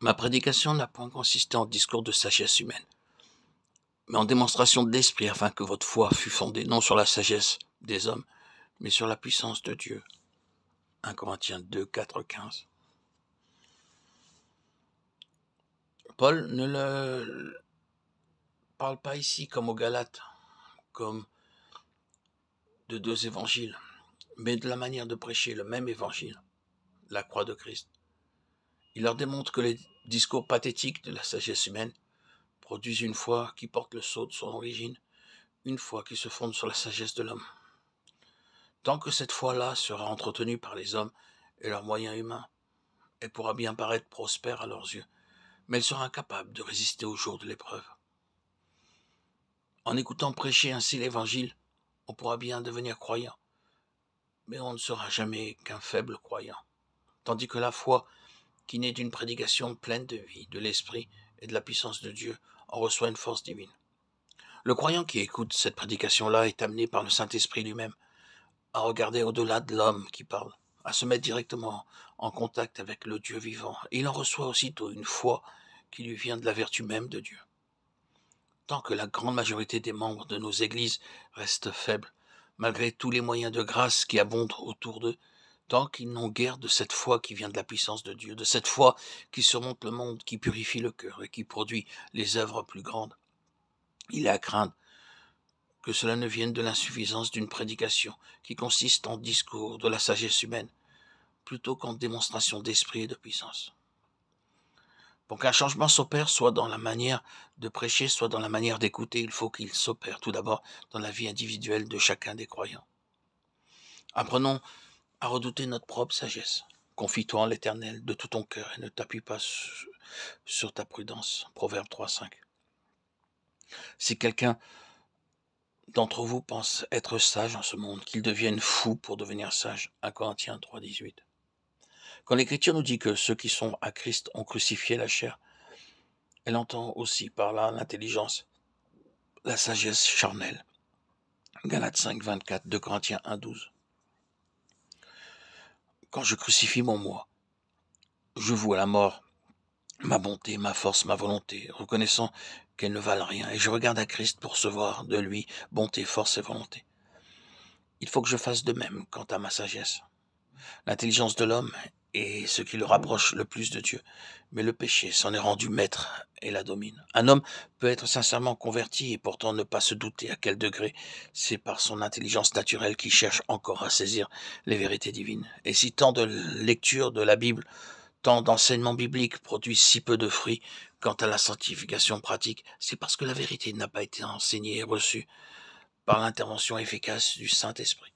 Ma prédication n'a point consisté en discours de sagesse humaine, mais en démonstration de l'esprit, afin que votre foi fût fondée non sur la sagesse des hommes, mais sur la puissance de Dieu. 1 Corinthiens 2, 4, 15. Paul ne le parle pas ici comme aux Galates, comme de deux évangiles, mais de la manière de prêcher le même évangile, la croix de Christ. Il leur démontre que les discours pathétiques de la sagesse humaine produisent une foi qui porte le sceau de son origine, une foi qui se fonde sur la sagesse de l'homme. Tant que cette foi-là sera entretenue par les hommes et leurs moyens humains, elle pourra bien paraître prospère à leurs yeux, mais elle sera incapable de résister au jour de l'épreuve. En écoutant prêcher ainsi l'Évangile, on pourra bien devenir croyant, mais on ne sera jamais qu'un faible croyant. Tandis que la foi, qui naît d'une prédication pleine de vie, de l'Esprit et de la puissance de Dieu, en reçoit une force divine. Le croyant qui écoute cette prédication-là est amené par le Saint-Esprit lui-même à regarder au-delà de l'homme qui parle, à se mettre directement en contact avec le Dieu vivant. Et il en reçoit aussitôt une foi qui lui vient de la vertu même de Dieu. Tant que la grande majorité des membres de nos églises restent faibles, malgré tous les moyens de grâce qui abondent autour d'eux, tant qu'ils n'ont guère de cette foi qui vient de la puissance de Dieu, de cette foi qui surmonte le monde, qui purifie le cœur et qui produit les œuvres plus grandes, il est à craindre que cela ne vienne de l'insuffisance d'une prédication qui consiste en discours de la sagesse humaine, plutôt qu'en démonstration d'esprit et de puissance. Pour qu'un changement s'opère, soit dans la manière de prêcher, soit dans la manière d'écouter, il faut qu'il s'opère tout d'abord dans la vie individuelle de chacun des croyants. Apprenons à redouter notre propre sagesse. Confie-toi en l'Éternel de tout ton cœur et ne t'appuie pas sur ta prudence. Proverbe 3, 5. Si quelqu'un d'entre vous pense être sage en ce monde, qu'il devienne fou pour devenir sage. 1 Corinthiens 3, 18. Quand l'Écriture nous dit que ceux qui sont à Christ ont crucifié la chair, elle entend aussi par là l'intelligence, la sagesse charnelle. Galates 5, 24, 2 Corinthiens 1, 12. Quand je crucifie mon moi, je voue à la mort ma bonté, ma force, ma volonté, reconnaissant qu'elles ne valent rien, et je regarde à Christ pour recevoir de lui bonté, force et volonté. Il faut que je fasse de même quant à ma sagesse. L'intelligence de l'homme est ce qui le rapproche le plus de Dieu, mais le péché s'en est rendu maître et la domine. Un homme peut être sincèrement converti et pourtant ne pas se douter à quel degré c'est par son intelligence naturelle qu'il cherche encore à saisir les vérités divines. Et si tant de lecture de la Bible, tant d'enseignements bibliques produisent si peu de fruits quant à la sanctification pratique, c'est parce que la vérité n'a pas été enseignée et reçue par l'intervention efficace du Saint-Esprit.